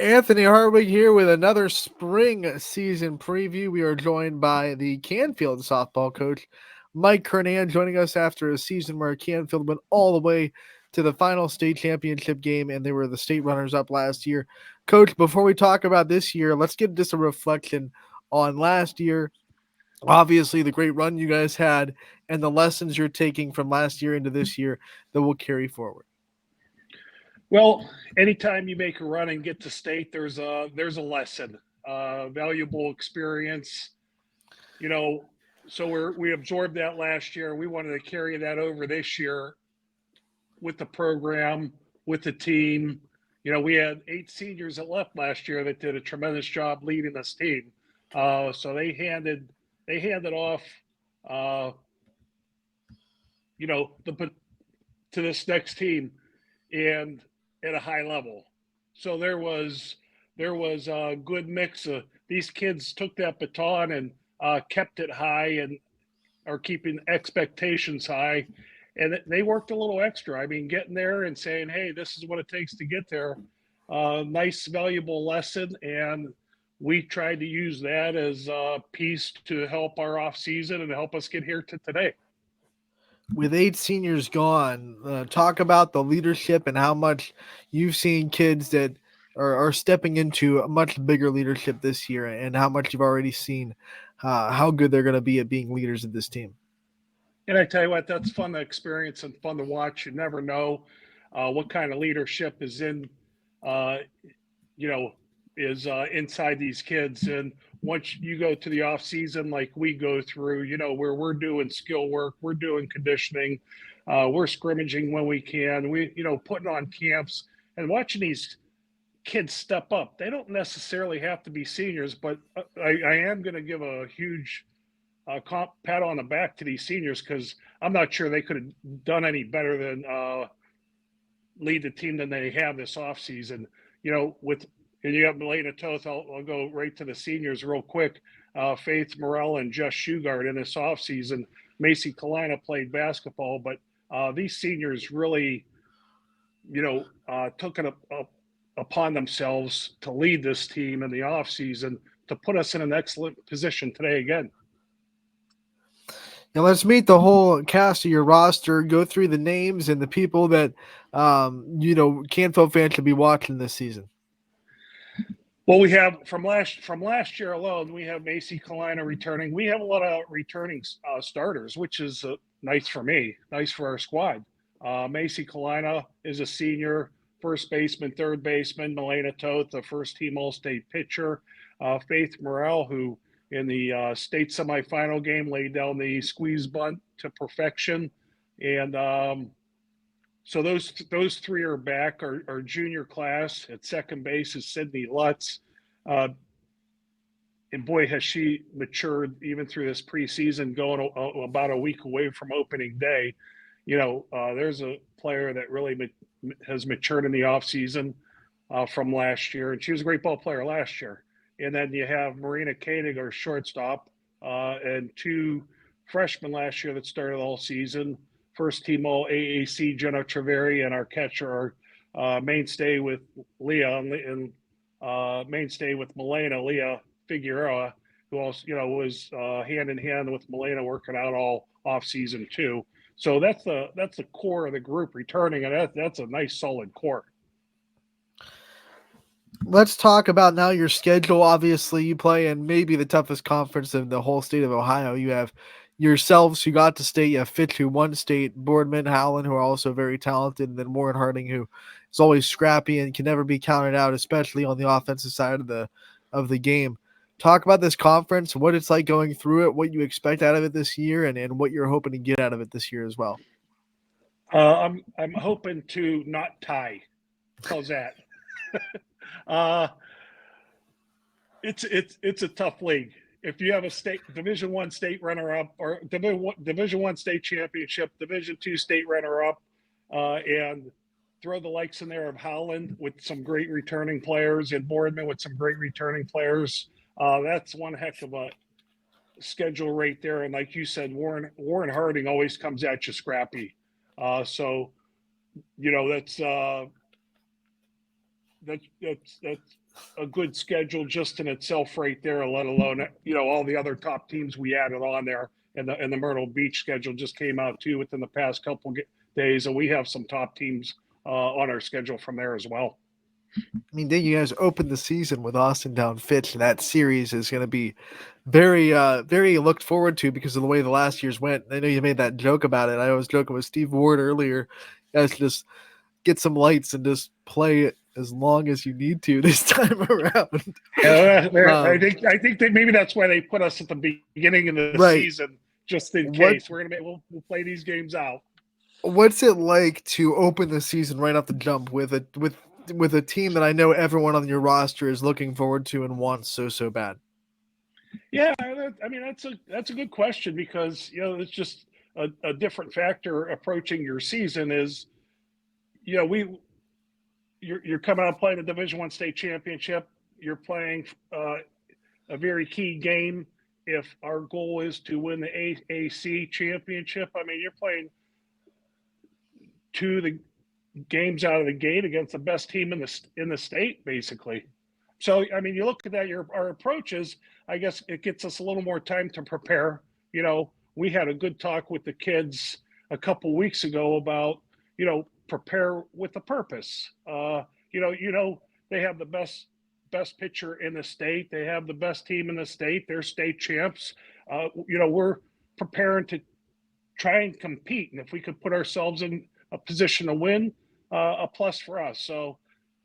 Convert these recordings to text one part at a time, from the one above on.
Anthony Hardwick here with another spring season preview. We are joined by the Canfield softball coach, Mike Kernan, joining us after a season where Canfield went all the way to the final state championship game, and they were the state runners up last year. Coach, before we talk about this year, let's get just a reflection on last year. Obviously, the great run you guys had and the lessons you're taking from last year into this year that will carry forward. Well, anytime you make a run and get to state, there's a lesson, valuable experience. You know, so we absorbed that last year. We wanted to carry that over this year with the program, with the team. You know, we had 8 seniors that left last year that did a tremendous job leading this team. So they handed off, uh, the to this next team and at a high level. So there was a good mix of these kids took that baton and kept it high and are keeping expectations high. And they worked a little extra. I mean, getting there and saying, "Hey, this is what it takes to get there." Nice, valuable lesson, and we tried to use that as a piece to help our off season and help us get here to today. With 8 seniors gone, talk about the leadership and how much you've seen kids that are stepping into a much bigger leadership this year, and how much you've already seen how good they're going to be at being leaders of this team. And I tell you what, that's fun to experience and fun to watch. You never know what kind of leadership is uh, you know, inside these kids. And once you go to the off season, like we go through, where we're doing skill work, we're doing conditioning, we're scrimmaging when we can, putting on camps and watching these kids step up. They don't necessarily have to be seniors, but I am going to give a huge pat on the back to these seniors because I'm not sure they could have done any better than lead the team than they have this offseason. With and you have Milena Toth. I'll go right to the seniors real quick. Faith Morell and Jess Shugart in this offseason. Macy Kalina played basketball, but these seniors really, took it upon themselves to lead this team in the offseason to put us in an excellent position today again. Now let's meet the whole cast of your roster. Go through the names and the people that Canfield fans should be watching this season. Well, we have from last year alone, we have Macy Kalina returning. We have a lot of returning starters, which is nice for me, nice for our squad. Macy Kalina is a senior, first baseman, third baseman. Milena Toth, the first team All State pitcher. Faith Morrell, who in the state semifinal game laid down the squeeze bunt to perfection, and so those three are back. Our junior class at second base is Sydney Lutz. Uh, and boy, has she matured even through this preseason, going about a week away from opening day. There's a player that really has matured in the offseason from last year, and she was a great ball player last year. And then you have Marina Koenig, our shortstop, and two freshmen last year that started all season. First team All AAC, Jenna Treveri, and our catcher, our mainstay with Leah and mainstay with Milena, Leah Figueroa, who also, was hand in hand with Milena working out all off season too. So that's the core of the group returning, and that's a nice solid core. Let's talk about now your schedule. Obviously, you play in maybe the toughest conference in the whole state of Ohio. You have yourselves who got to state. You have Fitch who won state, Boardman, Howland who are also very talented, and then Warren Harding who is always scrappy and can never be counted out, especially on the offensive side of the game. Talk about this conference, what it's like going through it, what you expect out of it this year, and what you're hoping to get out of it this year as well. I'm hoping to not tie. How's that? uh, it's a tough league. If you have a state Division One state runner up or Division One state championship, Division Two state runner up, and throw the likes in there of Howland with some great returning players and Boardman with some great returning players, that's one heck of a schedule right there. And like you said, Warren Harding always comes at you scrappy. So that's that's a good schedule just in itself right there, let alone all the other top teams we added on there. And the Myrtle Beach schedule just came out too within the past couple days, and we have some top teams on our schedule from there as well. I mean, then you guys opened the season with Austin down Fitch, and that series is going to be very looked forward to because of the way the last year's went. I know you made that joke about it. I was joking with Steve Ward earlier. You guys just get some lights and just play it as long as you need to this time around. I think that maybe that's why they put us at the beginning of the right. season, just in case we'll play these games out. What's it like to open the season right off the jump with a team that I know everyone on your roster is looking forward to and wants so bad? Yeah, I mean that's a good question because it's just a different factor approaching your season is you're coming out playing a Division I state championship. You're playing a very key game. If our goal is to win the AAC championship, I mean you're playing the games out of the gate against the best team in the state, basically. So I mean, you look at that. Our approach is, I guess, it gets us a little more time to prepare. We had a good talk with the kids a couple weeks ago about prepare with a purpose. They have the best pitcher in the state. They have the best team in the state. They're state champs. We're preparing to try and compete, and if we could put ourselves in a position to win, a plus for us. So,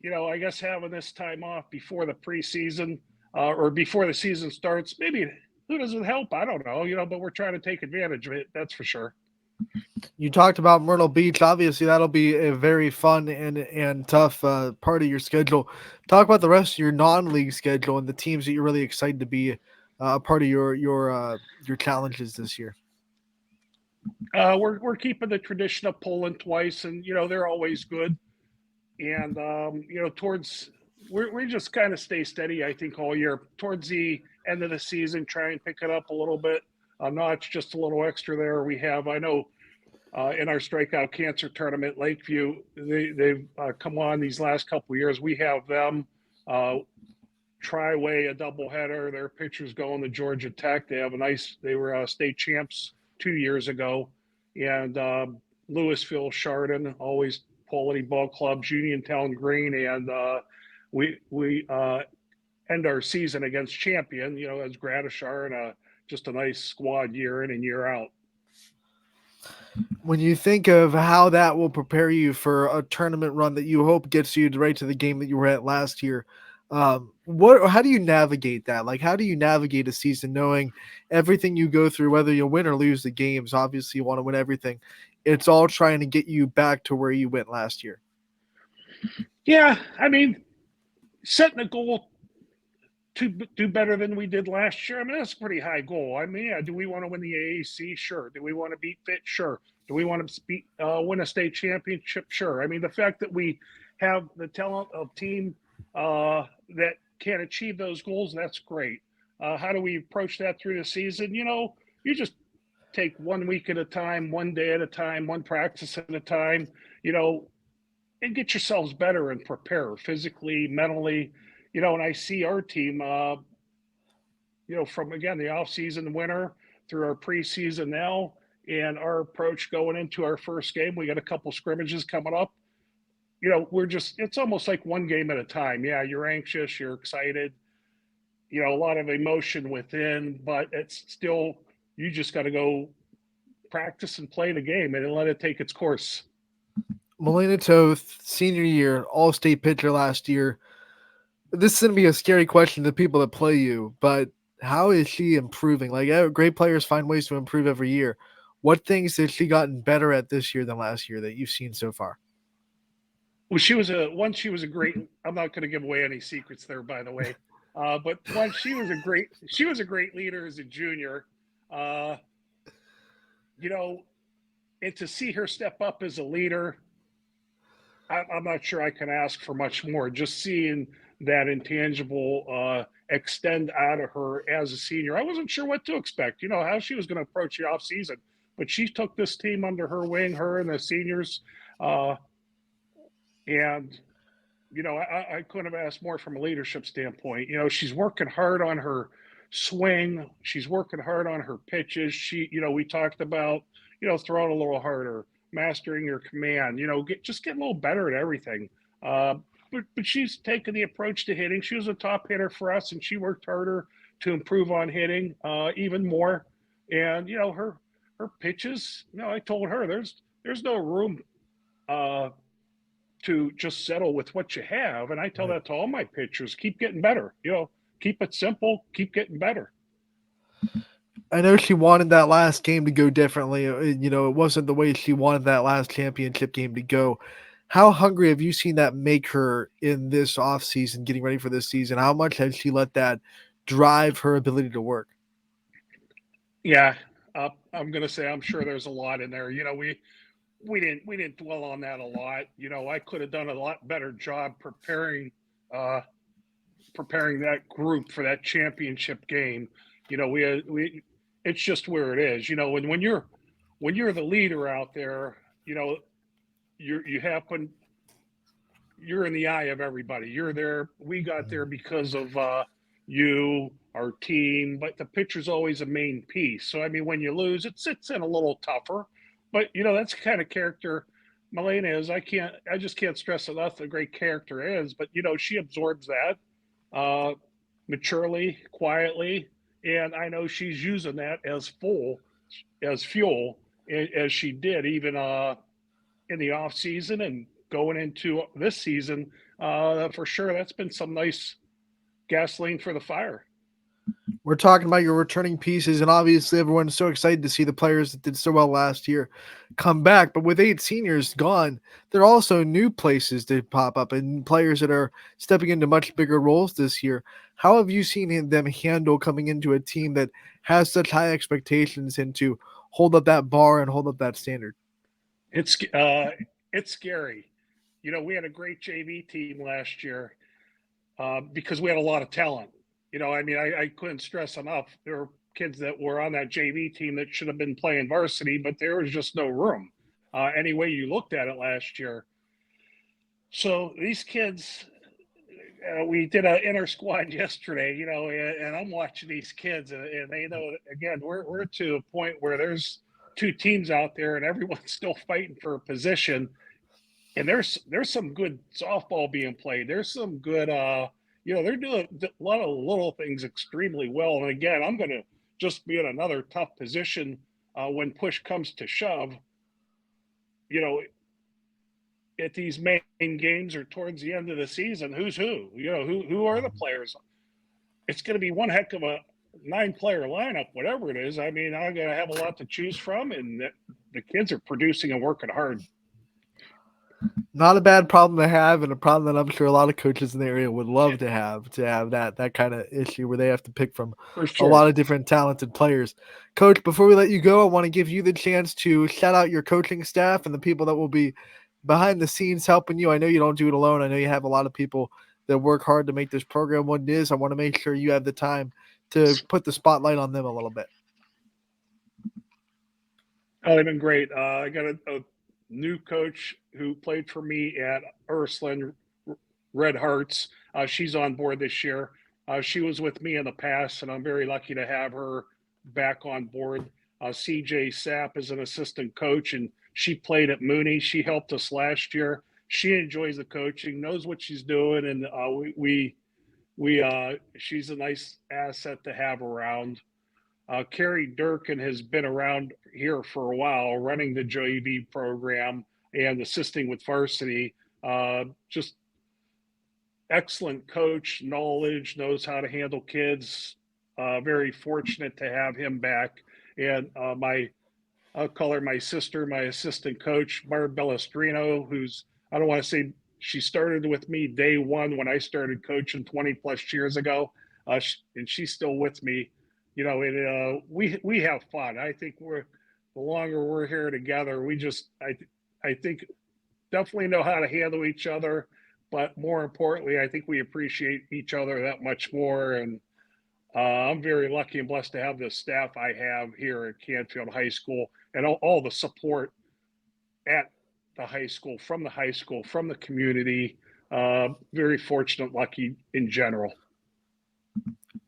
I guess having this time off before the preseason or before the season starts, maybe who doesn't help? I don't know, but we're trying to take advantage of it. That's for sure. You talked about Myrtle Beach. Obviously, that'll be a very fun and tough part of your schedule. Talk about the rest of your non-league schedule and the teams that you're really excited to be a part of your challenges this year. We're keeping the tradition of pulling twice, and they're always good. And we just kind of stay steady, I think, all year. Towards the end of the season, try and pick it up a little bit, a notch, just a little extra there. I know in our strikeout cancer tournament, Lakeview, they've come on these last couple of years. We have them Triway, a doubleheader. Their pitchers going to Georgia Tech. They were state champs 2 years ago. And Louisville, Chardon, always quality ball clubs, Uniontown Green, and we end our season against champion, as Gratishar, and just a nice squad year in and year out. When you think of how that will prepare you for a tournament run that you hope gets you right to the game that you were at last year, how do you navigate that? Like, how do you navigate a season knowing everything you go through, whether you win or lose the games? Obviously, you want to win everything. It's all trying to get you back to where you went last year. Yeah, I mean, setting a goal to do better than we did last year, I mean, that's a pretty high goal. I mean, yeah, do we want to win the AAC? Sure. Do we want to beat Fit? Sure. Do we want to win a state championship? Sure. I mean, the fact that we have the talent of team that can achieve those goals, that's great. How do we approach that through the season? You just take 1 week at a time, 1 day at a time, one practice at a time, and get yourselves better and prepare physically, mentally. And I see our team, from, again, the off-season winter through our preseason now, and our approach going into our first game. We got a couple scrimmages coming up. It's almost like one game at a time. Yeah, you're anxious, you're excited, a lot of emotion within, but it's still, you just got to go practice and play the game and let it take its course. Melina Toth, senior year, all-state pitcher last year. This is going to be a scary question to people that play you, but how is she improving? Like, great players find ways to improve every year. What things has she gotten better at this year than last year that you've seen so far? Well, she was a great, I'm not going to give away any secrets there, by the way. But once she was a great leader as a junior, and to see her step up as a leader, I'm not sure I can ask for much more. Just seeing that intangible extend out of her as a senior, I wasn't sure what to expect. How she was going to approach the off season, but she took this team under her wing, her and the seniors, and I couldn't have asked more from a leadership standpoint. She's working hard on her swing. She's working hard on her pitches. We talked about, throwing a little harder, mastering your command, just get a little better at everything. Uh, but she's taken the approach to hitting. She was a top hitter for us, and she worked harder to improve on hitting even more. And her pitches. I told her there's no room uh, to just settle with what you have. And I tell Right. that to all my pitchers: keep getting better. Keep it simple. Keep getting better. I know she wanted that last game to go differently. It wasn't the way she wanted that last championship game to go. How hungry have you seen that make her in this off season, getting ready for this season? How much has she let that drive her ability to work? Yeah, I'm gonna say I'm sure there's a lot in there. We didn't dwell on that a lot. I could have done a lot better job uh, preparing that group for that championship game. We it's just where it is. When you're the leader out there, you happen you're in the eye of everybody. You're there. We got there because of you, our team, but the pitcher's always a main piece. So I mean, when you lose, it sits in a little tougher. But that's the kind of character Milena is. I just can't stress enough the great character is. But she absorbs that uh, maturely, quietly, and I know she's using that as fuel as she did even in the off season and going into this season, for sure, that's been some nice gasoline for the fire. We're talking about your returning pieces, and obviously everyone's so excited to see the players that did so well last year come back. But with 8 seniors gone, there are also new places to pop up and players that are stepping into much bigger roles this year. How have you seen them handle coming into a team that has such high expectations and to hold up that bar and hold up that standard? It's scary. We had a great JV team last year because we had a lot of talent. I mean, I couldn't stress enough. There were kids that were on that JV team that should have been playing varsity, but there was just no room. Any way you looked at it last year. So these kids, we did an inner squad yesterday, and I'm watching these kids, and they know again we're to a point where there's two teams out there, and everyone's still fighting for a position. And there's some good softball being played. There's some good, they're doing a lot of little things extremely well. And again, I'm going to just be in another tough position when push comes to shove. You know, at these main games or towards the end of the season, who's who? Who are the players? It's going to be one heck of a 9-player lineup, whatever it is. I mean, I'm going to have a lot to choose from, and the kids are producing and working hard. Not a bad problem to have, and a problem that I'm sure a lot of coaches in the area would love to have that kind of issue where they have to pick from For a sure. lot of different talented players. Coach, before we let you go, I want to give you the chance to shout out your coaching staff and the people that will be behind the scenes helping you. I know you don't do it alone. I know you have a lot of people that work hard to make this program what it is. I want to make sure you have the time to put the spotlight on them a little bit. Oh, they've been great. I got a new coach who played for me at Ursuline Red Hearts. She's on board this year. She was with me in the past, and I'm very lucky to have her back on board. CJ Sapp is an assistant coach, and she played at Mooney. She helped us last year. She enjoys the coaching, knows what she's doing, and she's a nice asset to have around. Kerry Durkin has been around here for a while, running the JV program and assisting with varsity. Just excellent coach, knowledge, knows how to handle kids. Very fortunate to have him back. And I'll call her my sister, my assistant coach, Barb Bellestrino, who's, I don't want to say she started with me day one when I started coaching 20 plus years ago. And she's still with me. We have fun. I think the longer we're here together, I think definitely know how to handle each other, but more importantly, I think we appreciate each other that much more. And I'm very lucky and blessed to have the staff I have here at Canfield High School and all the support at the high school, from the community. very fortunate, lucky in general.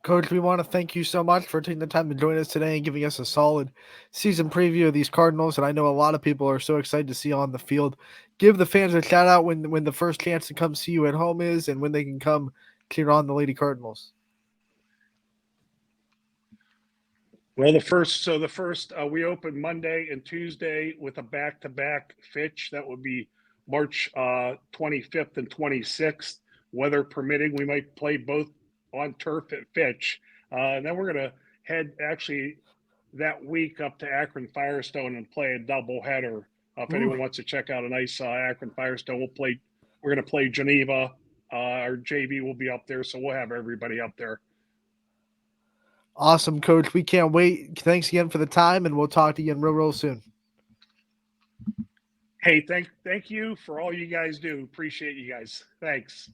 Coach, we want to thank you so much for taking the time to join us today and giving us a solid season preview of these Cardinals. And I know a lot of people are so excited to see on the field. Give the fans a shout out when the first chance to come see you at home is and when they can come cheer on the Lady Cardinals. Well, the first we open Monday and Tuesday with a back-to-back Fitch. That would be March 25th and 26th, weather permitting. We might play both on turf at Fitch, and then we're going to head actually that week up to Akron Firestone and play a doubleheader. If anyone wants to check out a nice Akron Firestone, we're going to play Geneva. Our JV will be up there, so we'll have everybody up there. Awesome, Coach. We can't wait. Thanks again for the time, and we'll talk to you again real soon. Hey, thank you for all you guys do. Appreciate you guys. Thanks.